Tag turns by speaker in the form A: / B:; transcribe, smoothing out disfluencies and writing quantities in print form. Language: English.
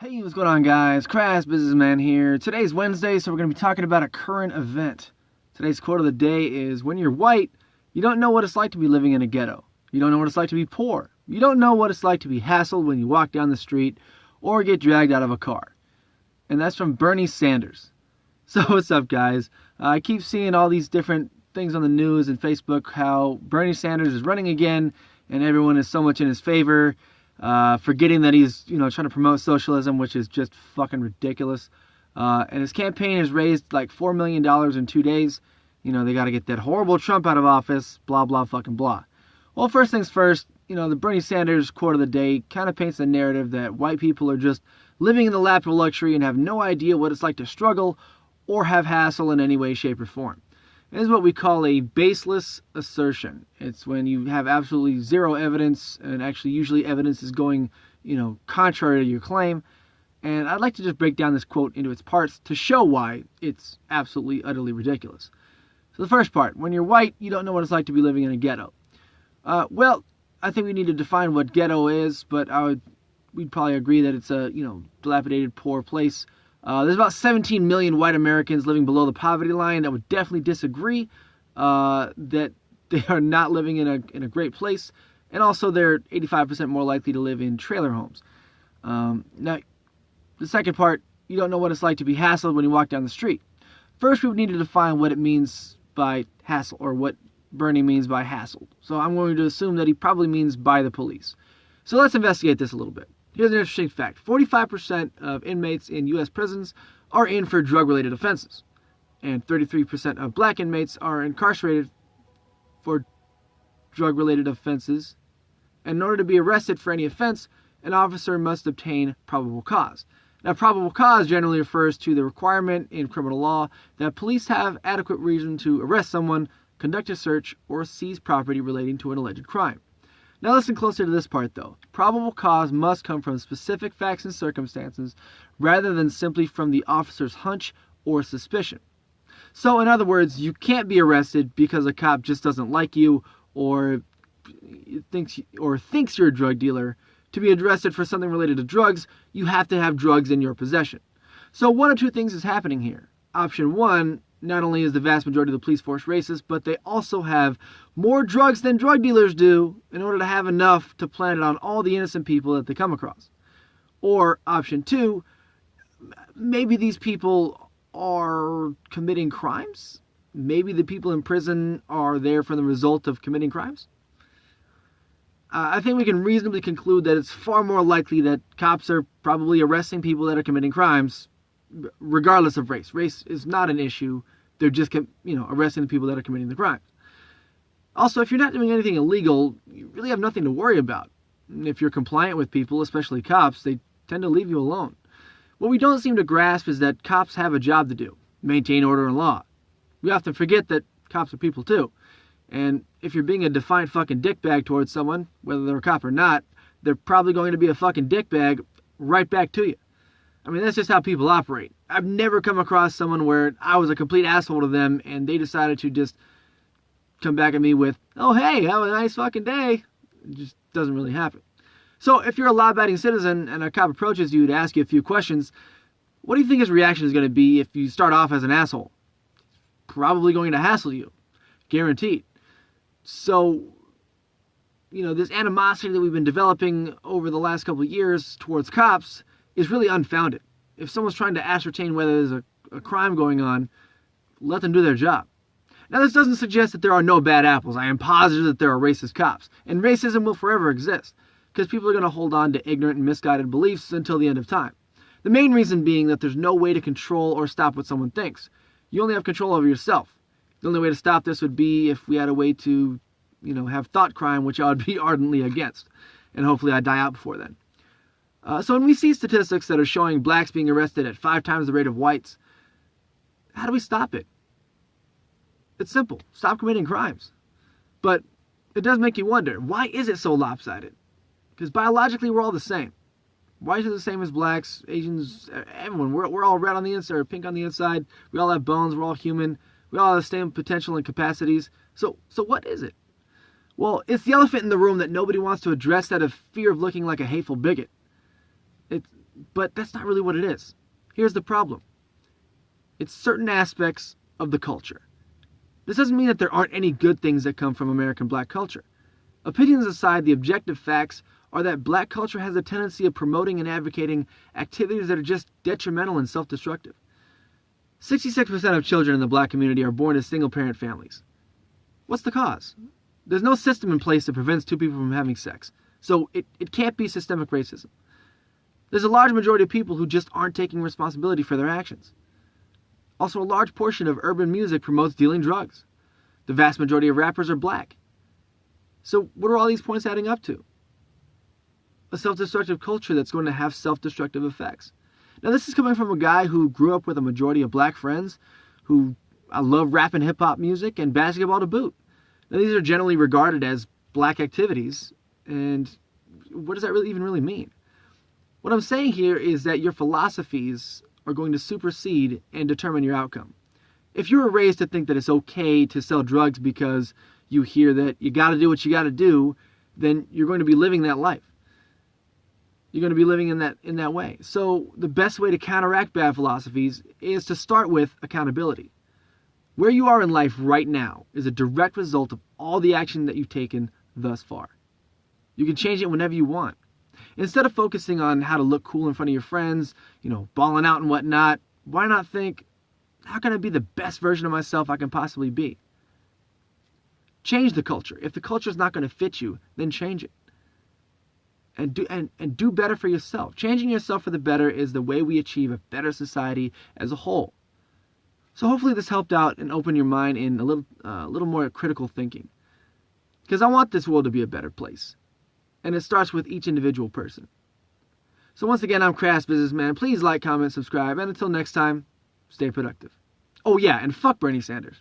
A: Hey, what's going on, guys? Crass Businessman here. Today's Wednesday, so we're going to be talking about a current event. Today's quote of the day is, when you're white, you don't know what it's like to be living in a ghetto. You don't know what it's like to be poor. You don't know what it's like to be hassled when you walk down the street or get dragged out of a car. And that's from Bernie Sanders. So what's up, guys? I keep seeing all these different things on the news and Facebook, how Bernie Sanders is running again and everyone is so much in his favor. Forgetting that he's, trying to promote socialism, which is just fucking ridiculous. And his campaign has raised like $4 million in 2 days. They got to get that horrible Trump out of office, blah, blah, fucking blah. Well, first things first, the Bernie Sanders quote of the day kind of paints the narrative that white people are just living in the lap of luxury and have no idea what it's like to struggle or have hassle in any way, shape, or form. It is what we call a baseless assertion. It's when you have absolutely zero evidence, and actually usually evidence is going, contrary to your claim. And I'd like to just break down this quote into its parts to show why it's absolutely, utterly ridiculous. So the first part, when you're white, you don't know what it's like to be living in a ghetto. Well, I think we need to define what ghetto is, but we'd probably agree that it's a, dilapidated, poor place. There's about 17 million white Americans living below the poverty line that would definitely disagree that they are not living in a great place, and also they're 85% more likely to live in trailer homes. Now, the second part, you don't know what it's like to be hassled when you walk down the street. First, we would need to define what it means by hassle, or what Bernie means by hassled. So I'm going to assume that he probably means by the police. So let's investigate this a little bit. Here's an interesting fact. 45% of inmates in U.S. prisons are in for drug-related offenses. And 33% of black inmates are incarcerated for drug-related offenses. And in order to be arrested for any offense, an officer must obtain probable cause. Now, probable cause generally refers to the requirement in criminal law that police have adequate reason to arrest someone, conduct a search, or seize property relating to an alleged crime. Now listen closer to this part, though. Probable cause must come from specific facts and circumstances rather than simply from the officer's hunch or suspicion. So in other words, you can't be arrested because a cop just doesn't like you or thinks you're a drug dealer. To be arrested for something related to drugs, you have to have drugs in your possession. So one of two things is happening here. Option one, not only is the vast majority of the police force racist, but they also have more drugs than drug dealers do in order to have enough to plant it on all the innocent people that they come across. Or option two, maybe these people are committing crimes? Maybe the people in prison are there for the result of committing crimes? I think we can reasonably conclude that it's far more likely that cops are probably arresting people that are committing crimes regardless of race. Race is not an issue. They're just, arresting the people that are committing the crimes. Also, if you're not doing anything illegal, you really have nothing to worry about. And if you're compliant with people, especially cops, they tend to leave you alone. What we don't seem to grasp is that cops have a job to do, maintain order and law. We often forget that cops are people too. And if you're being a defiant fucking dickbag towards someone, whether they're a cop or not, they're probably going to be a fucking dickbag right back to you. I mean, that's just how people operate. I've never come across someone where I was a complete asshole to them and they decided to just come back at me with, oh, hey, have a nice fucking day. It just doesn't really happen. So if you're a law-abiding citizen and a cop approaches you to ask you a few questions, what do you think his reaction is going to be if you start off as an asshole? Probably going to hassle you. Guaranteed. So, this animosity that we've been developing over the last couple of years towards cops is really unfounded. If someone's trying to ascertain whether there's a crime going on, let them do their job. Now, this doesn't suggest that there are no bad apples. I am positive that there are racist cops. And racism will forever exist, because people are going to hold on to ignorant and misguided beliefs until the end of time. The main reason being that there's no way to control or stop what someone thinks. You only have control over yourself. The only way to stop this would be if we had a way to, have thought crime, which I would be ardently against. And hopefully I'd die out before then. So when we see statistics that are showing blacks being arrested at 5 times the rate of whites, how do we stop it? It's simple. Stop committing crimes. But it does make you wonder, why is it so lopsided? Because biologically we're all the same. Whites are the same as blacks, Asians, everyone. We're all red on the inside or pink on the inside. We all have bones. We're all human. We all have the same potential and capacities. So what is it? Well, it's the elephant in the room that nobody wants to address out of fear of looking like a hateful bigot. But that's not really what it is. Here's the problem. It's certain aspects of the culture. This doesn't mean that there aren't any good things that come from American black culture. Opinions aside, the objective facts are that black culture has a tendency of promoting and advocating activities that are just detrimental and self-destructive. 66% of children in the black community are born to single-parent families. What's the cause? There's no system in place that prevents two people from having sex, so it can't be systemic racism. There's a large majority of people who just aren't taking responsibility for their actions. Also, a large portion of urban music promotes dealing drugs. The vast majority of rappers are black. So what are all these points adding up to? A self-destructive culture that's going to have self-destructive effects. Now, this is coming from a guy who grew up with a majority of black friends who love rap and hip-hop music and basketball to boot. Now, these are generally regarded as black activities, and what does that even really mean? What I'm saying here is that your philosophies are going to supersede and determine your outcome. If you were raised to think that it's okay to sell drugs because you hear that you got to do what you got to do, then you're going to be living that life. You're going to be living in that way. So the best way to counteract bad philosophies is to start with accountability. Where you are in life right now is a direct result of all the action that you've taken thus far. You can change it whenever you want. Instead of focusing on how to look cool in front of your friends, balling out and whatnot, why not think, how can I be the best version of myself I can possibly be? Change the culture. If the culture is not going to fit you, then change it. And do better for yourself. Changing yourself for the better is the way we achieve a better society as a whole. So hopefully this helped out and opened your mind in a little more critical thinking. Because I want this world to be a better place. And it starts with each individual person. So once again, I'm Crass Businessman. Please like, comment, subscribe, and until next time, stay productive. Oh yeah, and fuck Bernie Sanders.